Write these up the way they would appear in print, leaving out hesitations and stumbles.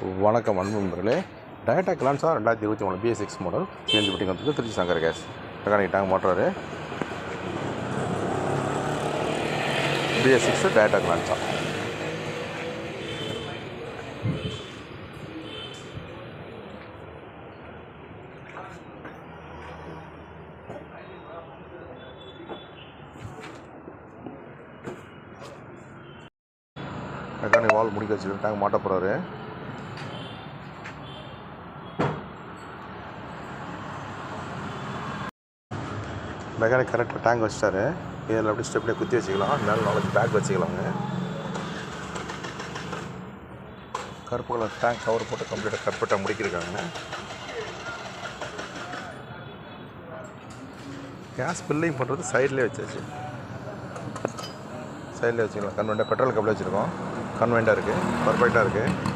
வணக்கம் அன்பு நண்பர்களே. Toyota Glanza 2023 BS6 model CNG பெட்டிங் வந்து Trichy Shankar gas mechanic tank motor BS6 Toyota Glanza. Mechanic வால் முடிக்க வச்சுட்டு டேங்க் மாட்ட போகிறாரு. மெக்கானிக் கரெக்டாக டேங்க் வச்சிட்டாரு. இதில் அப்படி ஸ்டெப்லேயே குத்தி வச்சுக்கலாம், மேலே நாளைக்கு பேக் வச்சுக்கலாங்க. கருப்பு கலர் டேங்க் கவர் போட்டு கம்ப்ளீட்டாக கரெக்டாக முடிக்கிருக்காங்க. கேஸ் ஃபில்லிங் பண்ணுறது சைட்லேயே வச்சாச்சு, சைட்லேயே வச்சுக்கலாம். கன்வெண்டாக பெட்ரோல் கப்பில் வச்சுருக்கோம். கன்வெண்டாக இருக்குது, பர்ஃபெக்டாக இருக்குது.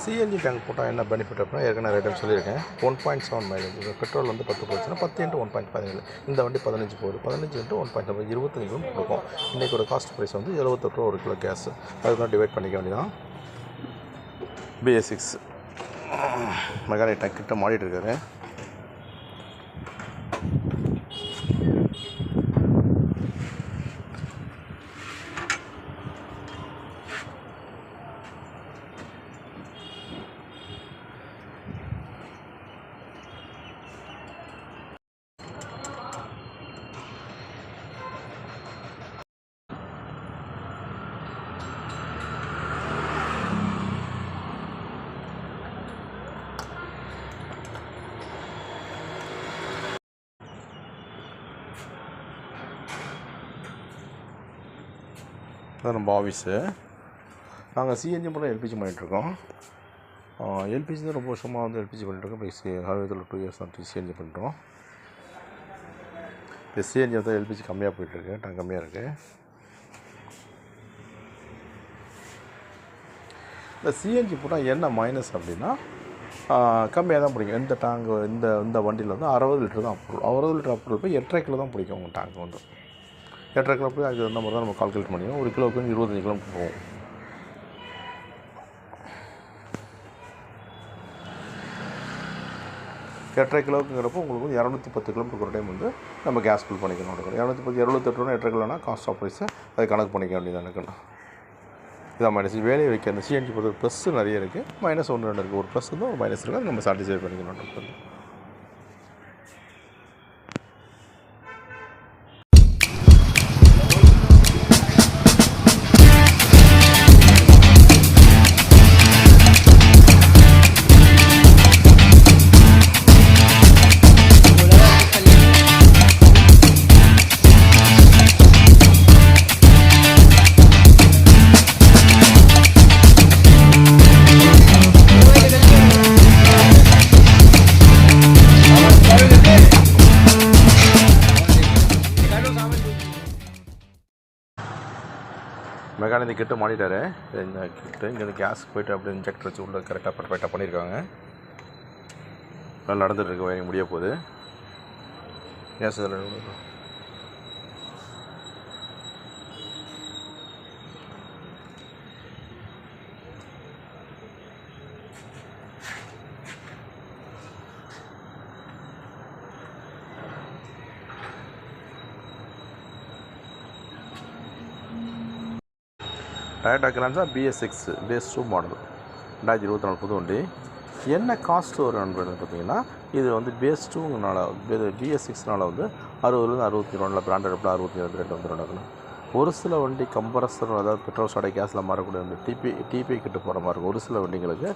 சிஎன்ஜி டேங்க் போட்டால் என்ன பெனிஃபிட் அப்படின்னா ஏற்கனவே நிறைய டைம் சொல்லியிருக்கேன். 1.7 மைலேஜ். பெட்ரோல் வந்து 10 போச்சுன்னா 10 × 1.17. இந்த வண்டி 15 போகுது. 15 × 1.7 25 கிலோ கொடுக்கும். இன்றைக்கோட காஸ்ட் ப்ரைஸ் வந்து 78 ரூபா ஒரு கிலோ கேஸ். அதுதான் டிவைட் பண்ணிக்க வேண்டியதான். BS6 மெக்கானிக் டேங்க் கிட்ட மாடிட்டு இருக்காரு. அதான் நம்ம ஆஃபீஸு. நாங்கள் சிஎன்ஜி மட்டும் எல்பிஜி பண்ணிகிட்ருக்கோம். எல்பிஜி தான் ரொம்ப வருஷமாக வந்து எல்பிஜி பண்ணிட்டுருக்கோம். இப்போ ஹார்வேத்தில் 2 இயர்ஸ் வந்து சிஎன்ஜி பண்ணுறோம். இப்போ சிஎன்ஜி வந்து எல்பிஜி கம்மியாக போயிட்டுருக்கு, டேங்க் கம்மியாக இருக்குது. இந்த சிஎன்ஜி போட்டால் என்ன மைனஸ் அப்படின்னா கம்மியாக தான் பிடிக்கும். இந்த டேங்கு இந்த வண்டியில் வந்து 60 லிட்டர் தான் அப்ரூவல். 60 லிட்டர் அப்ரூவல் போய் 8.5 கிலோ தான் பிடிக்கும் உங்கள் டேங்க் வந்து. 8.5 கிலோ போய் அது அந்த மாதிரி தான் நம்ம கால்குலேட் பண்ணிக்கணும். ஒரு கிலோவுக்கு 25 கிலோமீட்டர் போகும். எட்டரை கிலோவுக்குங்கிறப்போ உங்களுக்கு வந்து 210 கிலோமீட்டருக்கு ஒரு டைம் வந்து நம்ம கேஸ் ஃபில் பண்ணிக்கணும். 210 78 ரூபா 8 கிலோனா காஸ்ட் ஆஃப் ப்ரைஸை அதை கணக்கு பண்ணிக்க வேண்டியது எனக்குண்ணா. இதான் மைனஸ். வேலையை வைக்க அந்த சிஎன்ஜி பொறுத்த ப்ளஸ்ஸு நிறைய இருக்குது, மைனஸ் 1 2 இருக்குது. ஒரு ப்ளஸ் வந்து ஒரு மைனஸ் இருக்குது, அது நம்ம சாட்டிஸ்ஃபை பண்ணிக்கணும். மெக்கானிக் கிட்ட மாட்டிட்டாரு. இந்த கிட்ட இங்கே கேஸ் போய்ட்டு அப்படியே இன்ஜெக்டர் வச்சு உள்ள கரெக்டாக பர்ஃபெக்டாக பண்ணியிருக்காங்க. நல்லா நடந்துகிட்ருக்கு. வயரிங் முடிய போகுது. Case டயட்டா Glanza BS6 BS2 model 2024 புது வண்டி. என்ன காஸ்ட் வரும் நண்பர்கள் பார்த்தீங்கன்னா, இது வந்து BS2னால BS6னால் வந்து 60 62 பிராண்டட் அப்படின்னா 62 ரேட் வந்து நடக்கணும். ஒரு சில வண்டி கம்ப்ரஸர், அதாவது பெட்ரோல் ஸ்டாடை கேஸில் மாறக்கூடிய வந்து டிபி கிட்ட போகிற மாதிரி இருக்கும். ஒரு சில வண்டிங்களுக்கு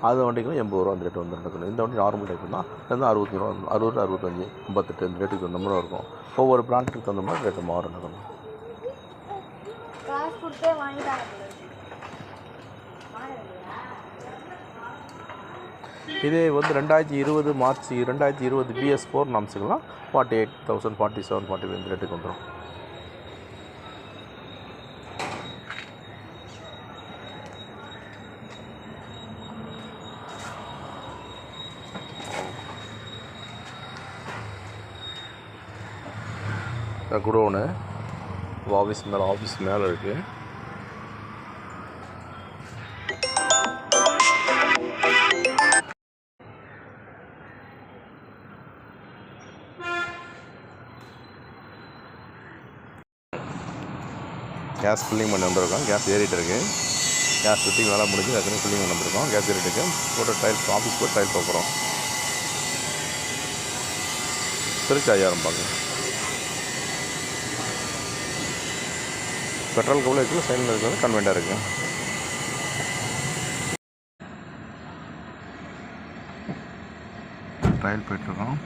அது வண்டிகளும் 80 ரூபா அந்த ரேட் வந்து நடக்கணும். இந்த வண்டி நார்மல் டைப் தான். இது 60 ரூபா 60 65 58 இந்த ரேட்டுக்கு தகுந்த மாதிரி இருக்கும். ஒவ்வொரு பிராண்டுக்கு தகுந்த மாதிரி ரேட்டு மாறும் நடக்கணும். இதே வந்து 2020 மார்ச் 2020 BS4 நாம்ஸுக்கெல்லாம் 48,000 47 45 ரேட்டுக்கு வந்துடும். குடோனு ஆஃபீஸ் மேலே இருக்குது. கேஸ் ஃபில்லிங் பண்ணி வந்திருக்கோம். கேஸ் ஏறிட்டு இருக்கு. கேஸ் ஃபிட்டிங் வேலை முடிஞ்சு அதுக்குன்னு ஃபில்லிங் பண்ணி வந்திருக்கோம். கேஸ் ஏறிட்டு இருக்கு. போட்டு டைல்ஸ் ஆஃபீஸ் போட்டு டைல் போக்குறோம். திருச்சி 5000 பாருங்க. பெட்ரோல் கவுல இருக்குது. சைடில் இருக்கிறது கன்வென்ட்டாக இருக்குது. ட்ரையல் போயிட்டுருக்கோம்.